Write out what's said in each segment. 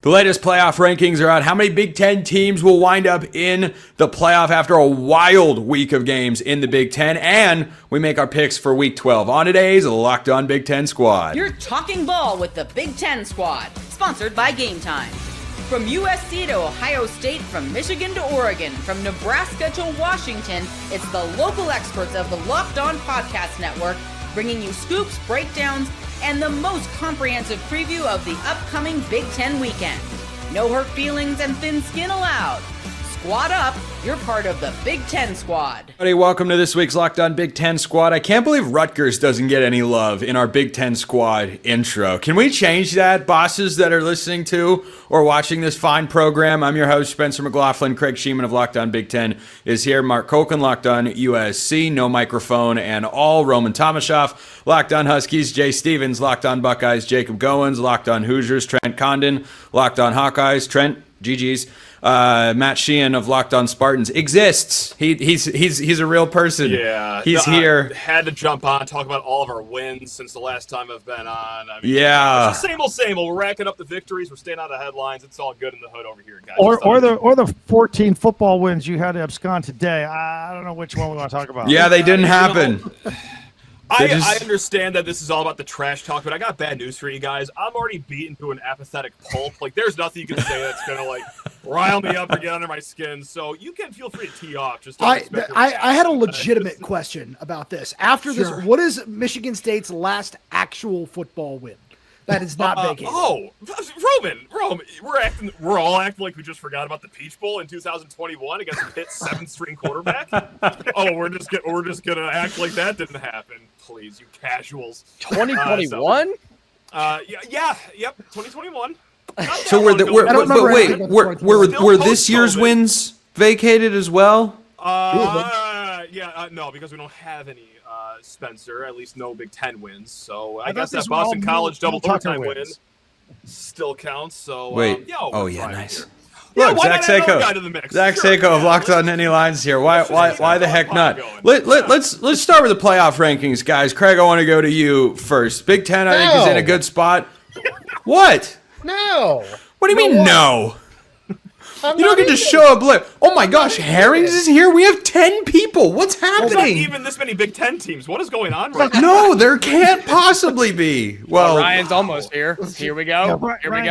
The latest playoff rankings are out. How many Big Ten teams will wind up in the playoff after a wild week of games in the Big Ten? And we make our picks for Week 12 on today's Locked On Big Ten Squad. You're talking ball with the Big Ten Squad, sponsored by Game Time. From USC to Ohio State, from Michigan to Oregon, from Nebraska to Washington, it's the local experts of the Locked On Podcast Network bringing you scoops, breakdowns, and the most comprehensive preview of the upcoming Big Ten weekend. No hurt feelings and thin skin allowed. Squad up, you're part of the Big Ten Squad. Everybody, welcome to this week's Locked On Big Ten Squad. I can't believe Rutgers doesn't get any love in our Big Ten Squad intro. Can we change that, bosses that are listening to or watching this fine program? I'm your host, Spencer McLaughlin. Craig Sheeman of Locked On Big Ten is here. Mark Kochen, Locked On USC, no microphone and all. Roman Tomashoff, Locked On Huskies. Jay Stevens, Locked On Buckeyes. Jacob Goins, Locked On Hoosiers. Trent Condon, Locked On Hawkeyes. Trent, GG's. Matt Sheehan of Locked On Spartans exists. He's a real person. Yeah, he's here. I had to jump on, talk about all of our wins since the last time I've been on. I mean, yeah, it's the same old, same old. We're racking up the victories. We're staying out of the headlines. It's all good in the hood over here, guys. Or the 14 football wins you had to abscond today. I don't know which one we want to talk about. Yeah, they didn't happen. I understand that this is all about the trash talk, but I got bad news for you guys. I'm already beaten to an apathetic pulp. Like, there's nothing you can say that's going to, rile me up or get under my skin. So you can feel free to tee off. Just I had a legitimate question about this. After this, Sure. what is Michigan State's last actual football win? That is not vacated. Roman, we're all acting like we just forgot about the Peach Bowl in 2021 against Pitt's 7th-string quarterback. We're just gonna act like that didn't happen. Please, you casuals. 2021? Yep, 2021. So were this year's wins vacated as well? No, because we don't have any Spencer, at least no Big Ten wins. So I guess these that were all Boston College double Tucker overtime win wins. still counts. So wait. we're Nice. Here. Look, Zach Seiko of Locked On Any Lines here. Why the heck not? Let's start with the playoff rankings, guys. Craig, I want to go to you first. Big Ten, I think, is in a good spot. What? No. What do you mean no? You don't get to show up. Oh my gosh, Herrings is here. We have 10 people. What's Not happening? even this many Big Ten teams. What is going on right now? No, there can't possibly be. Well, Ryan's almost here. Here we go. Here we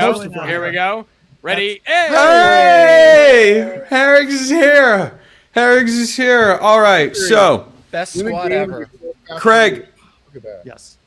go. Ready? Hey! Herrings is here. Herrings is here. All right, so. Best squad ever. Craig. Yes.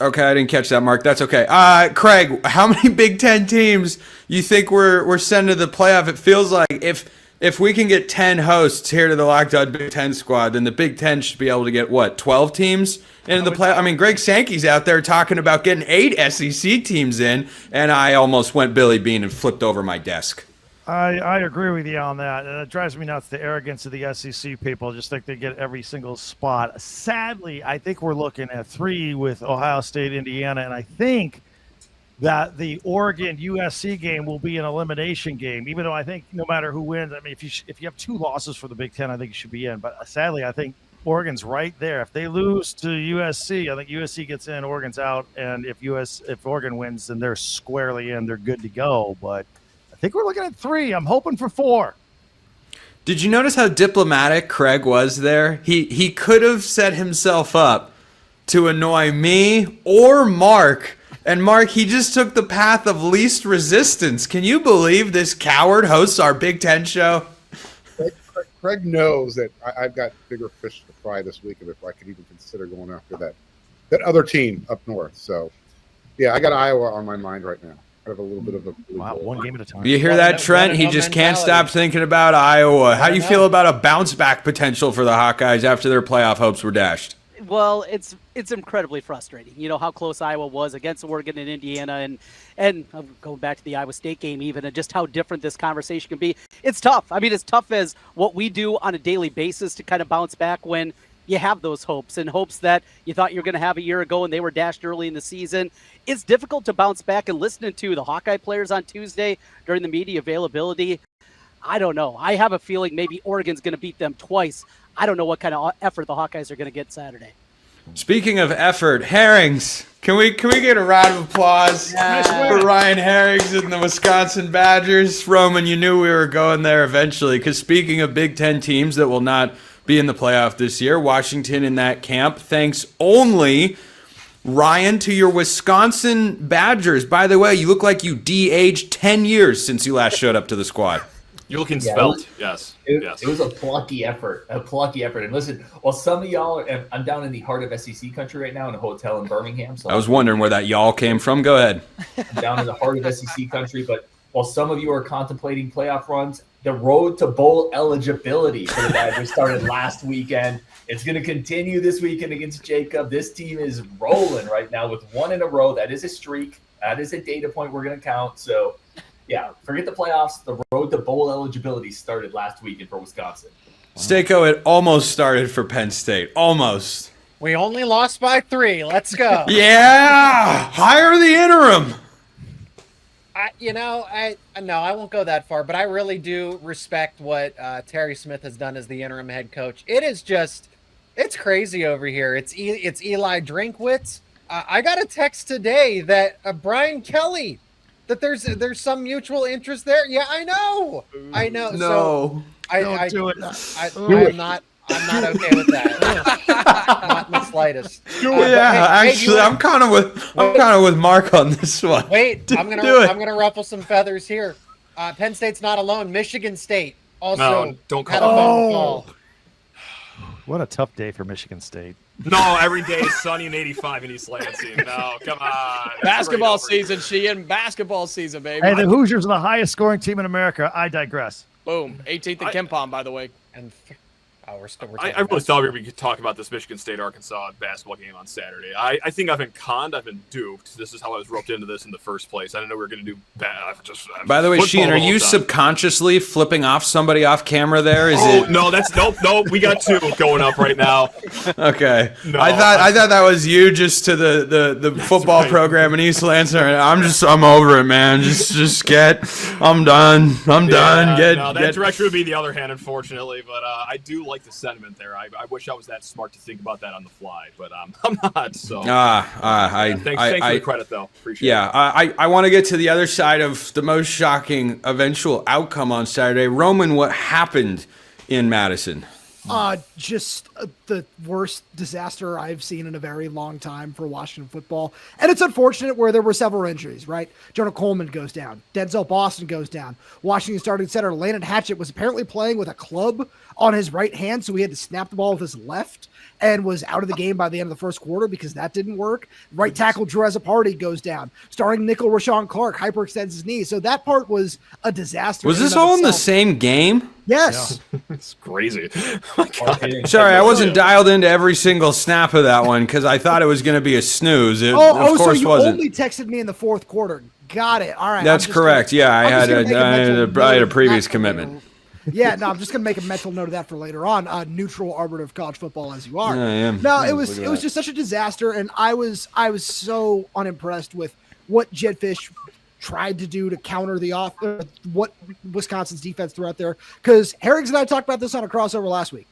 Okay, I didn't catch that, Mark. That's okay. Craig, how many Big Ten teams you think we're sending to the playoff? It feels like if we can get 10 hosts here to the Locked On Big Ten Squad, then the Big Ten should be able to get, 12 teams into the playoff? I mean, Greg Sankey's out there talking about getting 8 SEC teams in, and I almost went Billy Bean and flipped over my desk. I agree with you on that. And it drives me nuts, the arrogance of the SEC people. Just think they get every single spot. Sadly, I think we're looking at 3 with Ohio State, Indiana, and I think that the Oregon-USC game will be an elimination game, even though I think no matter who wins, I mean, if you have 2 losses for the Big Ten, I think you should be in. But sadly, I think Oregon's right there. If they lose to USC, I think USC gets in, Oregon's out. And if Oregon wins, then they're squarely in. They're good to go. But I think we're looking at 3. I'm hoping for 4. Did you notice how diplomatic Craig was there? He could have set himself up to annoy me or Mark. And Mark, he just took the path of least resistance. Can you believe this coward hosts our Big Ten show? Craig knows that I've got bigger fish to fry this week if I could even consider going after that other team up north. So, yeah, I got Iowa on my mind right now. I have a little bit of a one game at a time. You hear that, Trent? He just can't stop thinking about Iowa. How do you feel about a bounce back potential for the Hawkeyes after their playoff hopes were dashed? Well, it's incredibly frustrating. You know how close Iowa was against Oregon and Indiana, and going back to the Iowa State game even, and just how different this conversation can be. It's tough. I mean, as tough as what we do on a daily basis to kind of bounce back when you have those hopes and hopes that you thought you were going to have a year ago and they were dashed early in the season. It's difficult to bounce back, and listening to the Hawkeye players on Tuesday during the media availability, I don't know. I have a feeling maybe Oregon's going to beat them twice. I don't know what kind of effort the Hawkeyes are going to get Saturday. Speaking of effort, Herrings, Can we get a round of applause for Ryan Herrings and the Wisconsin Badgers? Roman, you knew we were going there eventually. Because speaking of Big Ten teams that will not be in the playoff this year, Washington in that camp, thanks only, Ryan, to your Wisconsin Badgers. By the way, you look like you de-aged 10 years since you last showed up to the squad. You're looking svelte. Yes. It was a plucky effort. And listen, while some of y'all I'm down in the heart of SEC country right now in a hotel in Birmingham. So I was wondering where that y'all came from. Go ahead. I'm down in the heart of SEC country. But while some of you are contemplating playoff runs, the road to bowl eligibility for the Badgers started last weekend. It's going to continue this weekend against Jacob. This team is rolling right now with one in a row. That is a streak. That is a data point we're going to count. So, yeah, forget the playoffs. The road to bowl eligibility started last weekend for Wisconsin. Staco, it almost started for Penn State. Almost. We only lost by 3. Let's go. Yeah! Hire the interim. I won't go that far, but I really do respect what Terry Smith has done as the interim head coach. It is just, it's crazy over here. It's Eli Drinkwitz. I got a text today that Brian Kelly, that there's some mutual interest there. Yeah, I know. No. So Don't do it. I'm not okay with that. Not in the slightest. I'm kind of with Mark on this one. Wait, I'm gonna ruffle some feathers here. Penn State's not alone. Michigan State also don't had call a phone call. What a tough day for Michigan State. No, every day is sunny and 85 in East Lansing. No, come on. Basketball season, Sheehan. Basketball season, baby. Hey, the Hoosiers are the highest scoring team in America. I digress. Boom. 18th and Kempom, by the way. And we're I really thought we could talk about this Michigan State-Arkansas basketball game on Saturday. I think I've been conned. I've been duped. This is how I was roped into this in the first place. I didn't know we were going to do bad. By the way, Sheehan, are you subconsciously flipping off somebody off camera there? No, that's nope. We got 2 going up right now. Okay. No, I thought that was you just to the football program in East Lansing. I'm over it, man. I'm done. That direction would be the other hand, unfortunately. But I do like the sentiment there. I wish I was that smart to think about that on the fly, but I'm not. So thanks for the credit, though. Appreciate it. I want to get to the other side of the most shocking eventual outcome on Saturday. Roman, what happened in Madison? Just the worst disaster I've seen in a very long time for Washington football. And it's unfortunate where there were several injuries, right? Jonah Coleman goes down. Denzel Boston goes down. Washington starting center Landon Hatchett was apparently playing with a club on his right hand, so he had to snap the ball with his left and was out of the game by the end of the first quarter because that didn't work. Right tackle Drew Azzopardi goes down. Starting nickel Rashawn Clark hyperextends his knee. So that part was a disaster. Was this all in the same game? Yes. Yeah. It's crazy. Sorry, I wasn't dialed into every single snap of that one because I thought it was going to be a snooze. Of course so you wasn't. only texted me in the fourth quarter. Got it. All right. That's correct. I had a previous commitment. Yeah, no, I'm just gonna make a mental note of that for later on. Neutral arbiter of college football, as you are. Yeah, I am. No, it was just such a disaster, and I was so unimpressed with what Jed Fish tried to do to counter what Wisconsin's defense threw out there. Because Herrings and I talked about this on a crossover last week.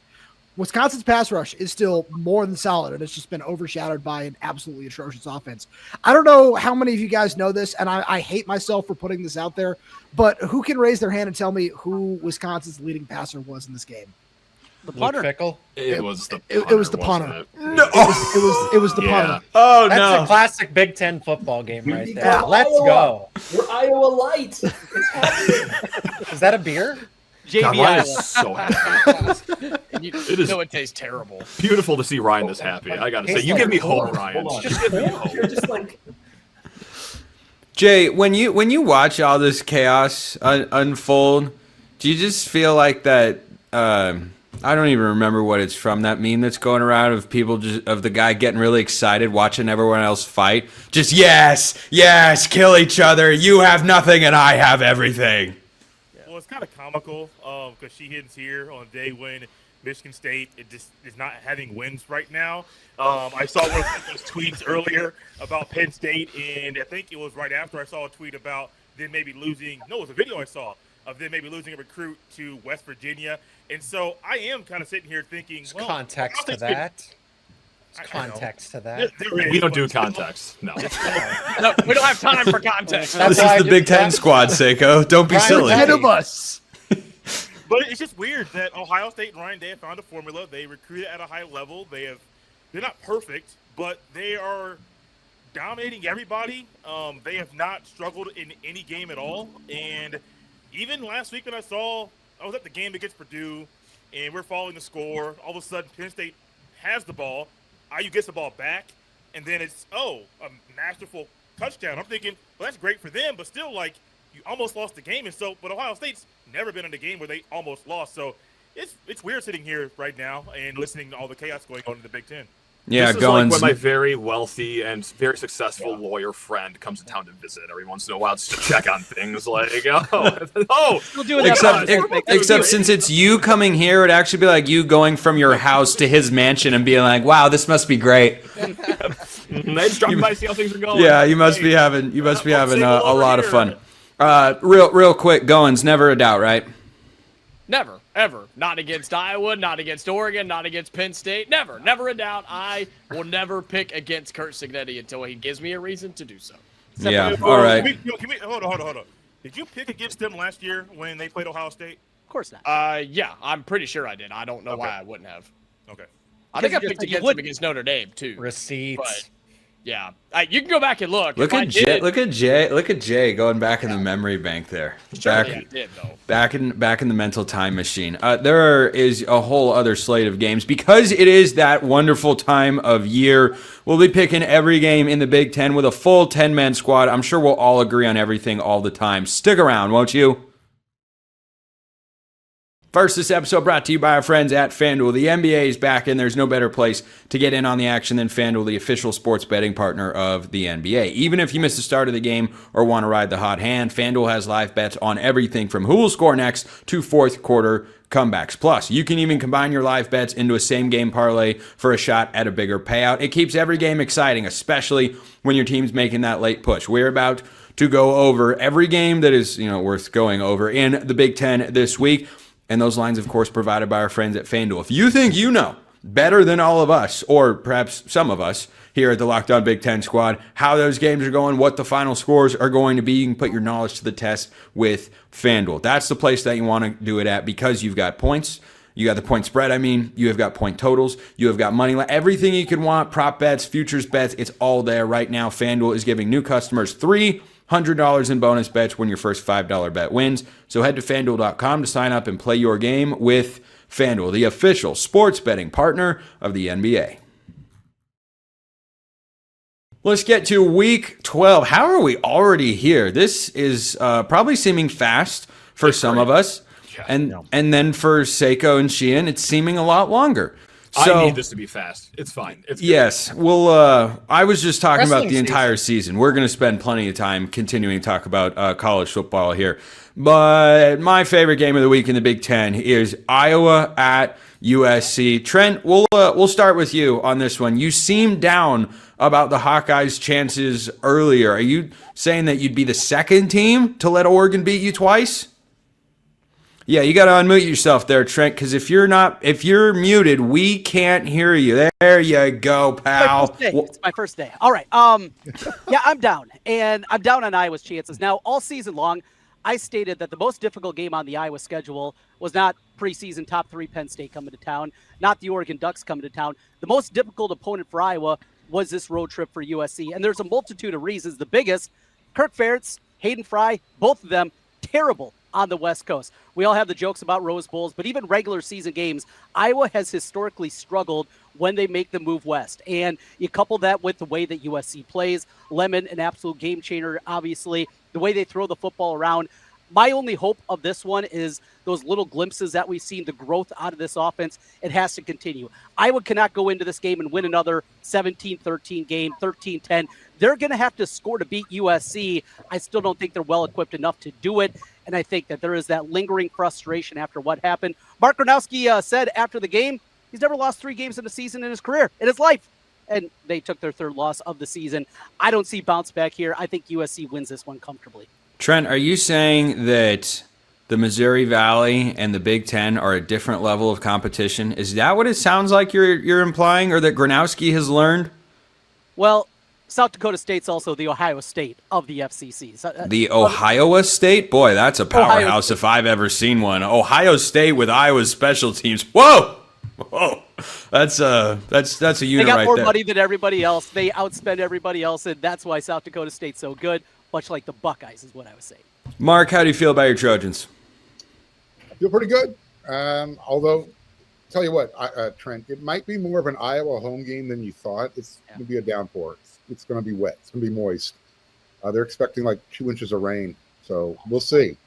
Wisconsin's pass rush is still more than solid, and it's just been overshadowed by an absolutely atrocious offense. I don't know how many of you guys know this, and I hate myself for putting this out there, but who can raise their hand and tell me who Wisconsin's leading passer was in this game? The punter. It was the punter. No. It was the punter. Oh, That's a classic Big Ten football game right there. Let's go. We're Iowa Light. It's happening. Is that a beer? God, Ryan is so happy. It tastes terrible. Beautiful to see Ryan this happy. I gotta say, you give me hope, Ryan. Just give me hope. You're just like. Jay, when you watch all this chaos unfold, do you just feel like that? I don't even remember what it's from. That meme that's going around of people of the guy getting really excited watching everyone else fight. Just yes, kill each other. You have nothing and I have everything. Well, it's kind of comical because she hits here on a day when Michigan State just is not having wins right now. I saw one of those tweets earlier about Penn State, and I think it was right after I saw a tweet about them maybe losing. No, it was a video I saw of them maybe losing a recruit to West Virginia. And so I am kind of sitting here thinking, context to that. Context to that. We don't do context. No. No, we don't have time for context. This is the Big Ten squad, Seiko. Don't be silly. Ahead of us. But it's just weird that Ohio State and Ryan Day have found a formula. They recruited at a high level. They're not perfect, but they are dominating everybody. They have not struggled in any game at all. And even last week when I was at the game against Purdue, and we're following the score. All of a sudden, Penn State has the ball. IU gets the ball back, and then it's, a masterful touchdown. I'm thinking, well, that's great for them, but still, like, you almost lost the game. And so, but Ohio State's never been in a game where they almost lost. So it's weird sitting here right now and listening to all the chaos going on in the Big Ten. Yeah, this is like when my very wealthy and very successful lawyer friend comes to town to visit every once in a while just to check on things. Like, We'll do it except since it's you coming here, it would actually be like you going from your house to his mansion and being like, "Wow, this must be great." They just drop by, see how things are going. Yeah, you must be having a lot of fun. Real quick, Goins, never a doubt, right? Never, ever. Not against Iowa, not against Oregon, not against Penn State. Never a doubt. I will never pick against Kurt Cignetti until he gives me a reason to do so. Yeah, all right. Hold on. Did you pick against them last year when they played Ohio State? Of course not. Yeah, I'm pretty sure I did. I don't know why I wouldn't have. Okay. I think I picked against them against Notre Dame, too. Receipts. But, yeah. You can go back and look. Look at Jay going back in the memory bank there. Back in the mental time machine. There is a whole other slate of games because it is that wonderful time of year. We'll be picking every game in the Big Ten with a full 10-man squad. I'm sure we'll all agree on everything all the time. Stick around, won't you? First, this episode brought to you by our friends at FanDuel. The NBA is back, and there's no better place to get in on the action than FanDuel, the official sports betting partner of the NBA. Even if you miss the start of the game or want to ride the hot hand, FanDuel has live bets on everything from who will score next to fourth quarter comebacks. Plus, you can even combine your live bets into a same-game parlay for a shot at a bigger payout. It keeps every game exciting, especially when your team's making that late push. We're about to go over every game that is worth going over in the Big Ten this week. And those lines, of course, provided by our friends at FanDuel. If you think you know better than all of us, or perhaps some of us here at the Locked On Big Ten Squad, how those games are going, what the final scores are going to be, you can put your knowledge to the test with FanDuel. That's the place that you want to do it at because you've got points. You got the point spread, you have got point totals, you have got money line, everything you could want, prop bets, futures bets, it's all there right now. FanDuel is giving new customers $300 in bonus bets when your first $5 bet wins. So head to FanDuel.com to sign up and play your game with FanDuel, the official sports betting partner of the NBA. Let's get to week 12. How are we already here? This is probably seeming fast for some of us. And then for Seiko and Sheehan, it's seeming a lot longer. So, I need this to be fast. It's fine. It's good. Yes. Well, I was just talking about the entire season. We're going to spend plenty of time continuing to talk about college football here. But my favorite game of the week in the Big Ten is Iowa at USC. Trent, we'll start with you on this one. You seemed down about the Hawkeyes' chances earlier. Are you saying that you'd be the second team to let Oregon beat you twice? Yeah, you got to unmute yourself there, Trent, because if you're muted, we can't hear you. There you go, pal. It's my first day. All right. Yeah, I'm down, and I'm down on Iowa's chances. Now, all season long, I stated that the most difficult game on the Iowa schedule was not preseason top 3 Penn State coming to town, not the Oregon Ducks coming to town. The most difficult opponent for Iowa was this road trip for USC, and there's a multitude of reasons. The biggest, Kirk Ferentz, Hayden Fry, both of them terrible on the West Coast. We all have the jokes about Rose Bowls, but even regular season games, Iowa has historically struggled when they make the move west. And you couple that with the way that USC plays, Lemon, an absolute game changer, obviously, the way they throw the football around. My only hope of this one is those little glimpses that we've seen, the growth out of this offense. It has to continue. Iowa cannot go into this game and win another 17-13 game, 13-10. They're going to have to score to beat USC. I still don't think they're well-equipped enough to do it, and I think that there is that lingering frustration after what happened. Mark Gronowski said after the game, he's never lost 3 games in a season in his career, in his life, and they took their 3rd loss of the season. I don't see bounce back here. I think USC wins this one comfortably. Trent, are you saying that the Missouri Valley and the Big Ten are a different level of competition? Is that what it sounds like you're implying, or that Gronowski has learned? Well, South Dakota State's also the Ohio State of the FCC. So, The Ohio State? Boy, that's a powerhouse if I've ever seen one. Ohio State with Iowa's special teams. Whoa! That's a unit they got right more there. money than everybody else. They outspend everybody else, and that's why South Dakota State's so good, much like the Buckeyes is what I was saying. Mark, how do you feel about your Trojans? I feel pretty good. Although, tell you what, Trent, it might be more of an Iowa home game than you thought. It's going to be a downpour. It's going to be wet. It's going to be moist. They're expecting like 2 inches of rain. So we'll see.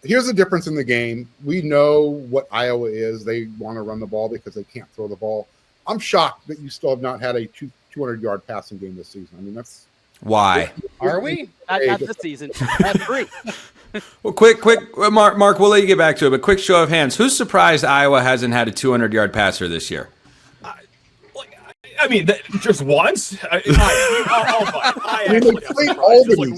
Here's the difference in the game. We know what Iowa is. They want to run the ball because they can't throw the ball. I'm shocked that you still have not had a 200-yard passing game this season. I mean, that's why. Are we? Not this season. Not 3. Well, quick, Mark, we'll let you get back to it, but quick show of hands. Who's surprised Iowa hasn't had a 200-yard passer this year? I mean, just once. I mean, they played Albany.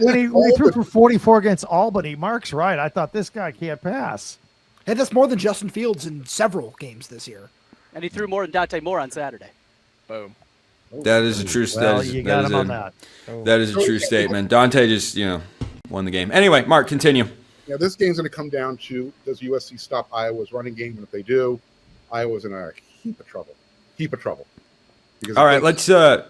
When he threw for 44 against Albany, Mark's right. I thought this guy can't pass. And that's more than Justin Fields in several games this year. And he threw more than Dante Moore on Saturday. Boom. That is a true statement. Well, you got him on that. That is a true statement. Dante just, won the game. Anyway, Mark, continue. Yeah, this game's going to come down to, does USC stop Iowa's running game? And if they do, Iowa's in a heap of trouble. Because all right, let's go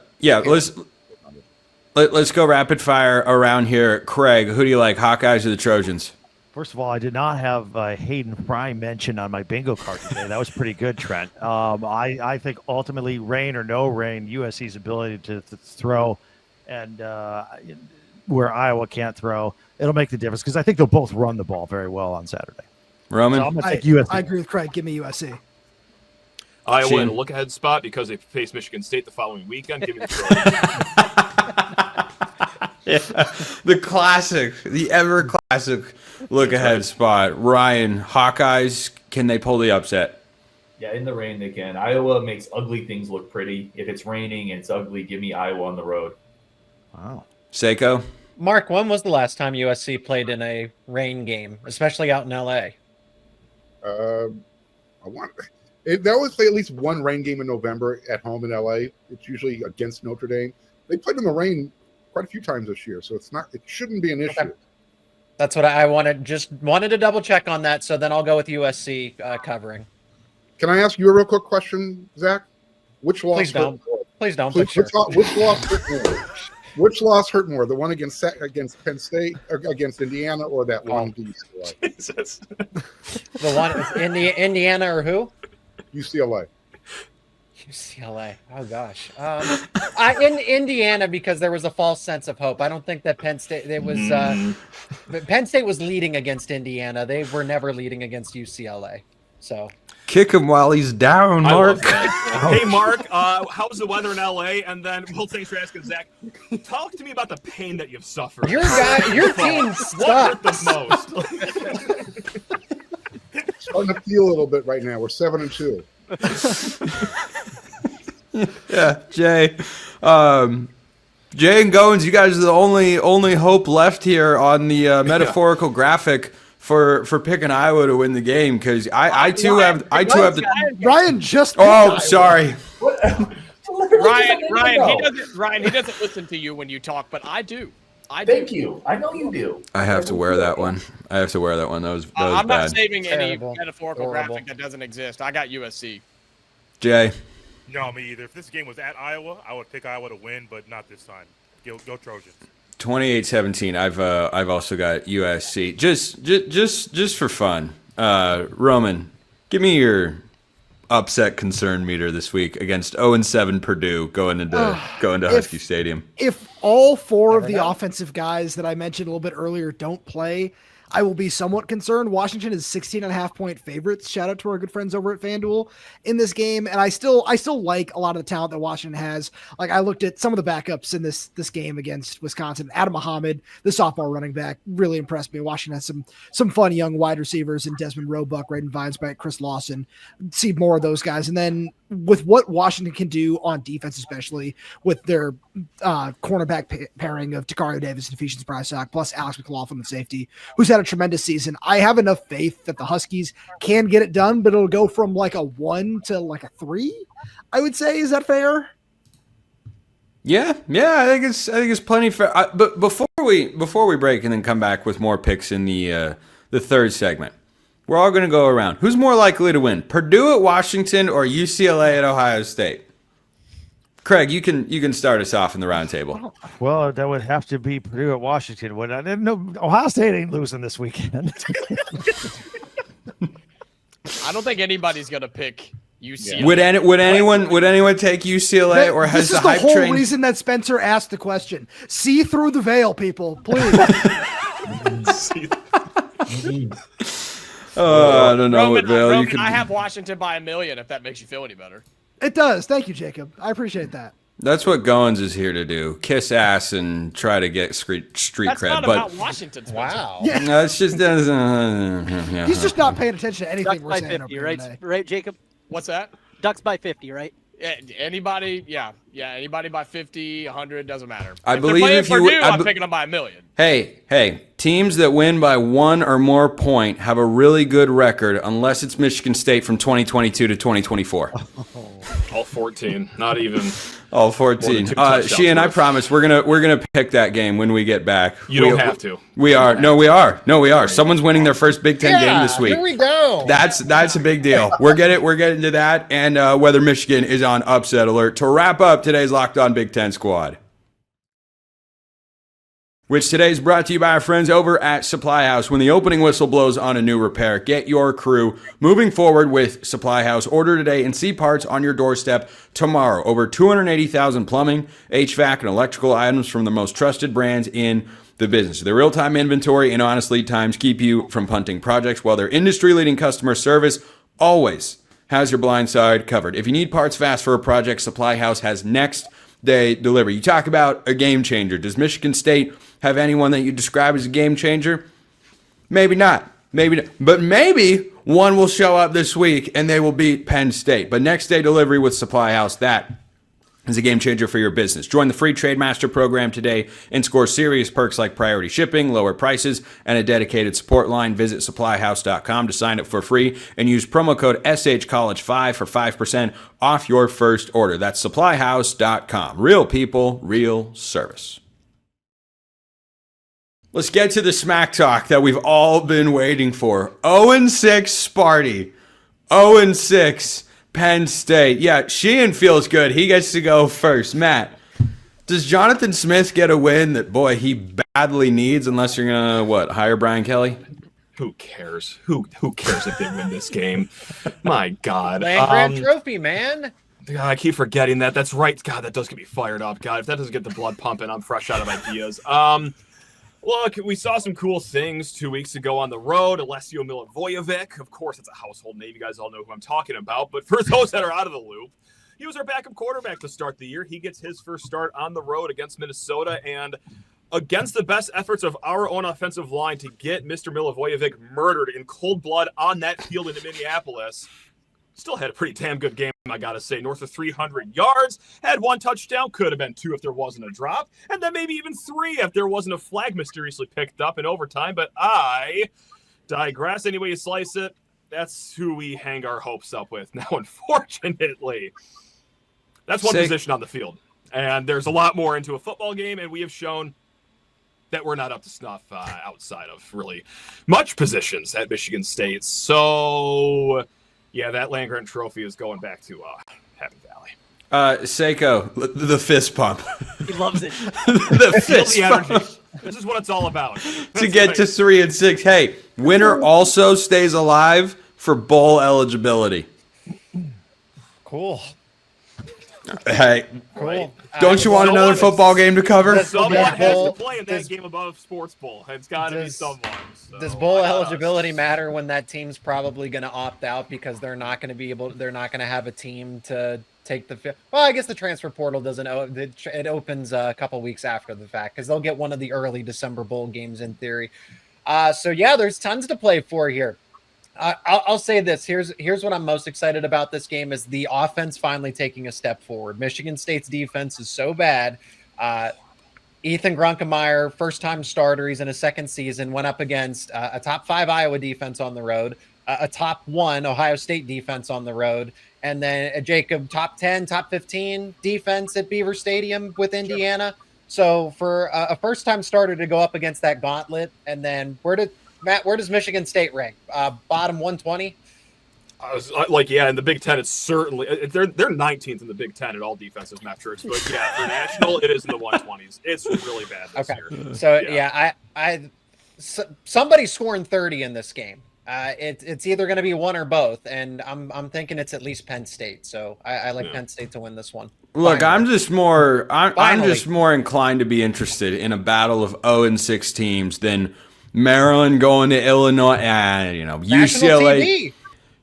rapid fire around here. Craig, who do you like, Hawkeyes or the Trojans? First of all, I did not have Hayden Fry mentioned on my bingo card today. That was pretty good, Trent. I think ultimately, rain or no rain, USC's ability to throw and where Iowa can't throw, it'll make the difference because I think they'll both run the ball very well on Saturday. Roman? So I'm going to take USC. I agree with Craig. Give me USC. Iowa in a look-ahead spot because they face Michigan State the following weekend. Give me the Trojans. The classic, the ever-classic look-ahead spot. Ryan, Hawkeyes, can they pull the upset? Yeah, in the rain they can. Iowa makes ugly things look pretty. If it's raining and it's ugly, give me Iowa on the road. Wow. Seiko? Mark, when was the last time USC played in a rain game, especially out in LA? They always play at least one rain game in November at home in LA. It's usually against Notre Dame. They played in the rain quite a few times this year, so it shouldn't be an issue. Okay. That's what I wanted. Just wanted to double check on that. So then I'll go with USC covering. Can I ask you a real quick question, Zach? Which loss? Please don't. Please don't. Which loss hurt more? Which loss hurt more? The one against Penn State, or against Indiana, or that one against UCLA? Jesus. The one Indiana or who? UCLA. UCLA. Oh gosh. In Indiana because there was a false sense of hope. I don't think that Penn State. But Penn State was leading against Indiana. They were never leading against UCLA. So. Kick him while he's down, Mark. Hey, Mark, how's the weather in LA? And then, well, thanks for asking, Zach. Talk to me about the pain that you've suffered. Your team sucks. What hurt the most? Starting to feel a little bit right now. We're 7-2. Yeah, Jay. Jay and Goins, you guys are the only hope left here on the metaphorical graphic for picking Iowa to win the game, because I too have the Ryan just. Oh, sorry. Ryan, he doesn't listen to you when you talk, but I do. Thank you. I know you do. I have to wear that one. That was I'm bad. not saving any Terrible. metaphorical Horrible. graphic that doesn't exist. I got USC. Jay. No, me either. If this game was at Iowa, I would pick Iowa to win, but not this time. Go Trojans. 28-17. I've also got USC. Just for fun. Roman, give me your upset concern meter this week against 0-7 Purdue going into Husky Stadium. If all four of the offensive guys that I mentioned a little bit earlier don't play, I will be somewhat concerned. Washington is 16.5-point favorites. Shout out to our good friends over at FanDuel in this game. And I still like a lot of the talent that Washington has. Like, I looked at some of the backups in this game against Wisconsin. Adam Muhammad, the sophomore running back, really impressed me. Washington has some fun young wide receivers in Desmond Roebuck, Braden Vinesbank, Chris Lawson. See more of those guys. And then with what Washington can do on defense, especially with their cornerback pairing of Takario Davis and Ephesians Brysock, plus Alex McLaughlin at safety, who's had a tremendous season. I have enough faith that the Huskies can get it done, but it'll go from like a 1 to like a 3, I would say. Is that fair? Yeah, I think it's plenty fair. But before we break and then come back with more picks in the third segment, we're all going to go around. Who's more likely to win, Purdue at Washington or UCLA at Ohio State? Craig, you can start us off in the roundtable. Well, that would have to be Purdue at Washington. I didn't know Ohio State ain't losing this weekend. I don't think anybody's gonna pick UCLA. Yeah. Would anyone take UCLA, or has this is the hype whole train? reason that Spencer asked the question? See through the veil, people, please. I don't know what veil you could. I have Washington by 1 million. If that makes you feel any better. It does. Thank you, Jacob. I appreciate that. That's what Goins is here to do: kiss ass and try to get street cred. That's not but about Washington. Spencer. Wow. Yeah. no, it's just He's just not paying attention to anything Ducks we're by saying 50, over right? today. Right, Jacob? What's that? Ducks by 50, right? Anybody? Yeah. Anybody by 50, 100 doesn't matter. I If believe they're if playing you- Purdue, I I'm be- picking them by 1 million. Hey, teams that win by 1 or more point have a really good record, unless it's Michigan State from 2022 to 2024. All 14, not even. All 14. Sheehan, I promise we're gonna pick that game when we get back. You don't have to. We are. No, we are. Someone's winning their first Big Ten game this week. Here we go. That's a big deal. We're getting to that, and whether Michigan is on upset alert. To wrap up today's Locked On Big Ten Squad, which today is brought to you by our friends over at Supply House. When the opening whistle blows on a new repair, get your crew moving forward with Supply House. Order today and see parts on your doorstep tomorrow. Over 280,000 plumbing, HVAC, and electrical items from the most trusted brands in the business. Their real-time inventory and honest lead times keep you from punting projects, while their industry-leading customer service always has your blind side covered. If you need parts fast for a project, Supply House has next day delivery. You talk about a game changer. Does Michigan State have anyone that you describe as a game changer? Maybe not. But maybe one will show up this week and they will beat Penn State. But next day delivery with Supply House, that is a game changer for your business. Join the free Trademaster program today and score serious perks like priority shipping, lower prices, and a dedicated support line. Visit supplyhouse.com to sign up for free and use promo code SHCollege5 for 5% off your first order. That's supplyhouse.com. Real people, real service. Let's get to the smack talk that we've all been waiting for. 0-6 Sparty. 0-6 Penn State. Yeah, Sheehan feels good. He gets to go first. Matt, does Jonathan Smith get a win that, boy, he badly needs, unless you're going to, hire Brian Kelly? Who cares? Who cares if they win this game? My God. Land Grant Trophy, man. God, I keep forgetting that. That's right. God, that does get me fired up. God, if that doesn't get the blood pumping, I'm fresh out of ideas. Look, we saw some cool things 2 weeks ago on the road. Alessio Milivojevic, of course, it's a household name. You guys all know who I'm talking about. But for those that are out of the loop, he was our backup quarterback to start the year. He gets his first start on the road against Minnesota, and against the best efforts of our own offensive line to get Mr. Milivojevic murdered in cold blood on that field in Minneapolis. Still had a pretty damn good game, I gotta say. North of 300 yards, had 1 touchdown, could have been 2 if there wasn't a drop, and then maybe even 3 if there wasn't a flag mysteriously picked up in overtime. But I digress. Any way you slice it, that's who we hang our hopes up with. Now, unfortunately, that's one position on the field, and there's a lot more into a football game, and we have shown that we're not up to snuff outside of really much positions at Michigan State. So yeah, that Land-Grant Trophy is going back to Happy Valley. Seiko, the fist pump. He loves it. The fist pump. Energy. This is what it's all about. To get to 3-6. Hey, winner also stays alive for bowl eligibility. Cool. Hey, Cool. don't you want another football game to cover? Someone has to play in that game above Sports Bowl. It's got to be someone. So Does bowl eligibility matter when that team's probably going to opt out because they're not going to be able? They're not going to have a team to take the. Well, I guess the transfer portal doesn't. It opens a couple weeks after the fact because they'll get one of the early December bowl games in theory. So yeah, there's tons to play for here. I'll say this. Here's what I'm most excited about this game is the offense finally taking a step forward. Michigan State's defense is so bad. Ethan Grunkemeyer, first-time starter. He's in his second season, went up against a top 5 Iowa defense on the road, a top 1 Ohio State defense on the road, and then a Jacob top 10, top 15 defense at Beaver Stadium with Indiana. So for a first-time starter to go up against that gauntlet, and then where does Michigan State rank? Bottom 120? I was like, yeah, in the Big Ten, it's certainly they're 19th in the Big Ten at all defensive metrics. But yeah, for national, it is in the 120s. It's really bad this year. So somebody's scoring 30 in this game. It's either going to be one or both, and I'm thinking it's at least Penn State. So I like Penn State to win this one. Look, finally. I'm just more inclined to be interested in a battle of 0-6 teams than Maryland going to Illinois and UCLA.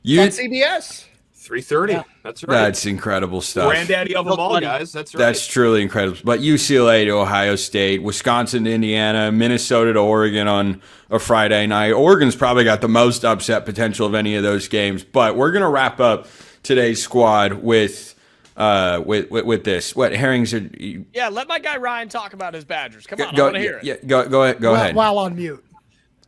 On CBS. 3:30. Yeah. That's right. That's incredible stuff. Granddaddy of them all, guys. That's right. That's truly incredible. But UCLA to Ohio State, Wisconsin to Indiana, Minnesota to Oregon on a Friday night. Oregon's probably got the most upset potential of any of those games. But we're gonna wrap up today's squad with this. What Herrings are? Yeah, let my guy Ryan talk about his Badgers. Come on, I want to hear it. Yeah, go ahead. While on mute.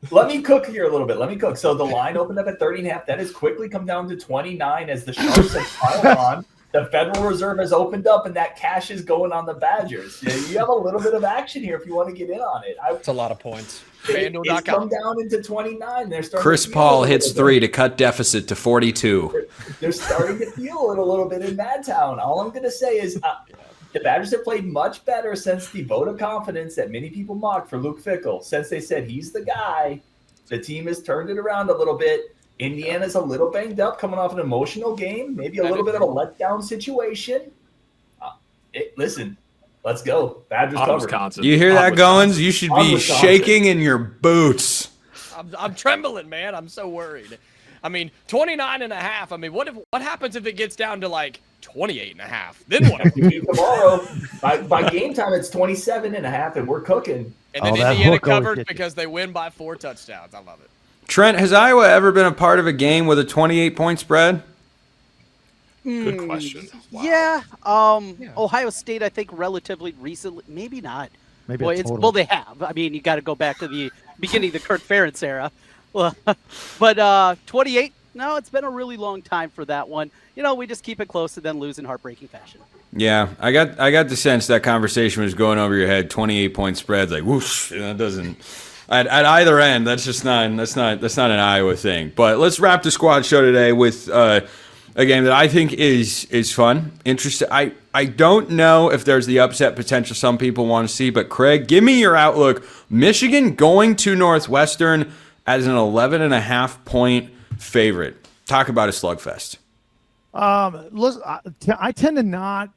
Let me cook here a little bit. Let me cook. So the line opened up at 30.5. That has quickly come down to 29 as the Sharks have piled on. The Federal Reserve has opened up, and that cash is going on the Badgers. Yeah, you have a little bit of action here if you want to get in on it. It's a lot of points. It's come down into 29. They're starting. Chris Paul hits 3 to cut deficit to 42. They're starting to feel it a little bit in Madtown. All I'm going to say is the Badgers have played much better since the vote of confidence that many people mocked for Luke Fickell. Since they said he's the guy, the team has turned it around a little bit. Indiana's a little banged up, coming off an emotional game, maybe a little bit of a letdown situation. Listen, let's go. Badgers covered. Wisconsin. You hear that, Goins? You should be shaking in your boots. I'm trembling, man. I'm so worried. I mean, 29.5. I mean, what happens if it gets down to like 28.5? Then what? Tomorrow, by game time, it's 27.5, and we're cooking. And then Indiana covered because they win by 4 touchdowns. I love it. Trent, has Iowa ever been a part of a game with a 28-point spread? Good question. Wow. Yeah. Ohio State, I think, relatively recently. Maybe not. Maybe well, they have. I mean, you got to go back to the beginning of the Kurt Ferentz era. But 28, no, it's been a really long time for that one. We just keep it close and then lose in heartbreaking fashion. Yeah, I got the sense that conversation was going over your head. 28-point spreads, like whoosh. That doesn't. At either end, that's not an Iowa thing. But let's wrap the squad show today with a game that I think is fun, interesting. I don't know if there's the upset potential some people want to see, but Craig, give me your outlook. Michigan going to Northwestern as an 11.5-point favorite. Talk about a slugfest. Listen, I tend to not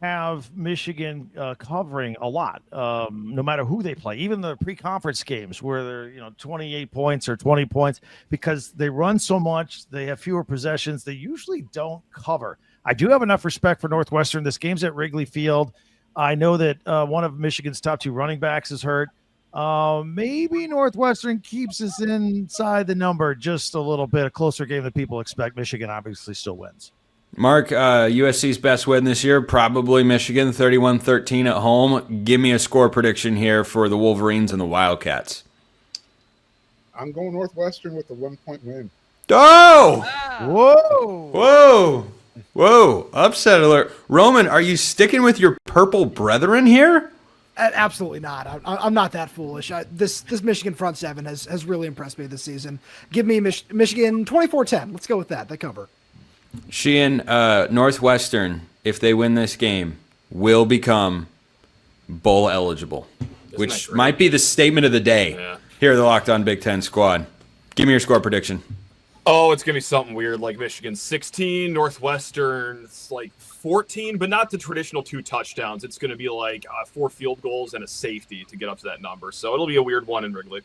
have Michigan covering a lot, no matter who they play, even the pre-conference games where they're 28 points or 20 points, because they run so much, they have fewer possessions, they usually don't cover. I do have enough respect for Northwestern. This game's at Wrigley Field. I know that one of Michigan's top 2 running backs is hurt. Maybe Northwestern keeps us inside the number just a little bit, a closer game than people expect. Michigan obviously still wins. Mark, USC's best win this year, probably Michigan, 31-13 at home. Give me a score prediction here for the Wolverines and the Wildcats. I'm going Northwestern with the 1-point win. Oh! Whoa! Whoa! Upset alert. Roman, are you sticking with your purple brethren here? Absolutely not. I'm not that foolish. This Michigan front seven has really impressed me this season. Give me Michigan 24-10. Let's go with that. They cover. Sheehan, Northwestern, if they win this game, will become bowl eligible, which might be the statement of the day here at the Locked On Big Ten squad. Give me your score prediction. Oh, it's going to be something weird, like Michigan 16, Northwestern like 14, but not the traditional 2 touchdowns. It's going to be like 4 field goals and a safety to get up to that number. So it'll be a weird one in Wrigley.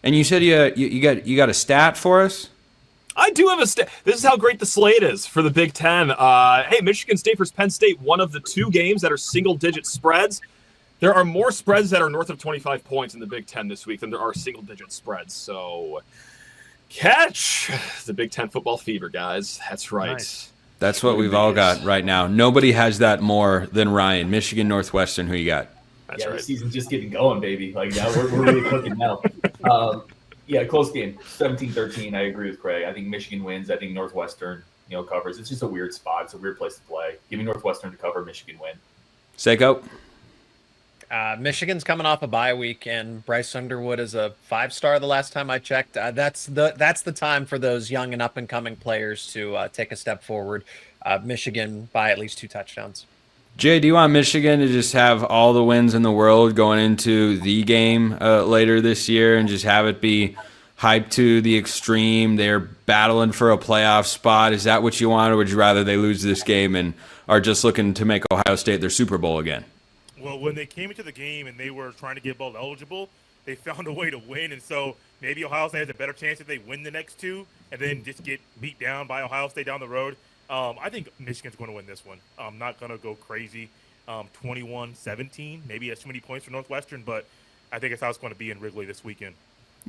And you said you got a stat for us? I do have a stat. This is how great the slate is for the Big Ten. Hey, Michigan State versus Penn State, one of the 2 games that are single-digit spreads. There are more spreads that are north of 25 points in the Big Ten this week than there are single-digit spreads. So Catch the Big Ten football fever, guys. That's right. Nice. That's what we've all got right now. Nobody has that more than Ryan. Michigan, Northwestern, who you got? That's yeah, right. the season's just getting going, baby. Like, now we're really cooking now. Yeah, close game, 17-13. I agree with Craig. I think Michigan wins. I think Northwestern, covers. It's just a weird spot. It's a weird place to play. Give me Northwestern to cover. Michigan win. Seiko? Michigan's coming off a bye week, and Bryce Underwood is a 5-star the last time I checked. That's the time for those young and up-and-coming players to take a step forward. Michigan by at least 2 touchdowns. Jay, do you want Michigan to just have all the wins in the world going into the game later this year and just have it be hyped to the extreme? They're battling for a playoff spot. Is that what you want, or would you rather they lose this game and are just looking to make Ohio State their Super Bowl again? Well, when they came into the game and they were trying to get bowl eligible, they found a way to win. And so maybe Ohio State has a better chance if they win the next 2 and then just get beat down by Ohio State down the road. I think Michigan's going to win this one. I'm not going to go crazy. 21-17. Maybe that's too many points for Northwestern, but I think that's how it's going to be in Wrigley this weekend.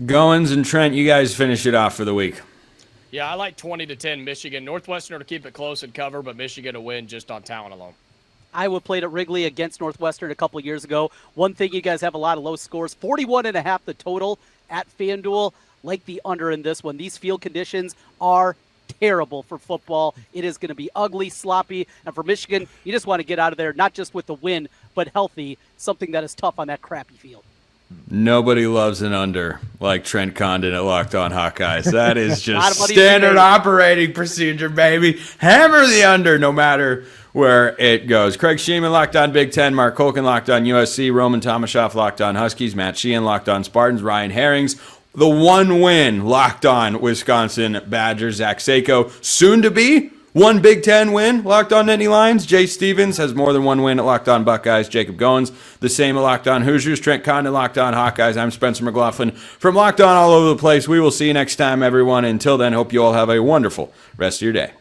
Goins and Trent, you guys finish it off for the week. Yeah, I like 20-10 Michigan. Northwestern to keep it close and cover, but Michigan to win just on talent alone. Iowa played at Wrigley against Northwestern a couple years ago. One thing, you guys have a lot of low scores. 41.5 the total at FanDuel. Like the under in this one. These field conditions are terrible for football. It is going to be ugly, sloppy. And for Michigan, you just want to get out of there, not just with the win, but healthy, something that is tough on that crappy field. Nobody loves an under like Trent Condon at Locked On Hawkeyes. That is just money standard made. operating procedure, baby. Hammer the under no matter where it goes. Craig Sheeman, Locked On Big Ten. Mark Colkin, Locked On USC. Roman Tomashoff, Locked On Huskies. Matt Sheehan, Locked On Spartans. Ryan Herrings, the one win, Locked On Wisconsin Badgers. Zach Seiko, soon to be one Big Ten win, Locked On Nittany Lions. Jay Stevens has more than one win at Locked On Buckeyes. Jacob Goins, the same at Locked On Hoosiers. Trent Condon, Locked On Hawkeyes. I'm Spencer McLaughlin from Locked On all over the place. We will see you next time, everyone. Until then, hope you all have a wonderful rest of your day.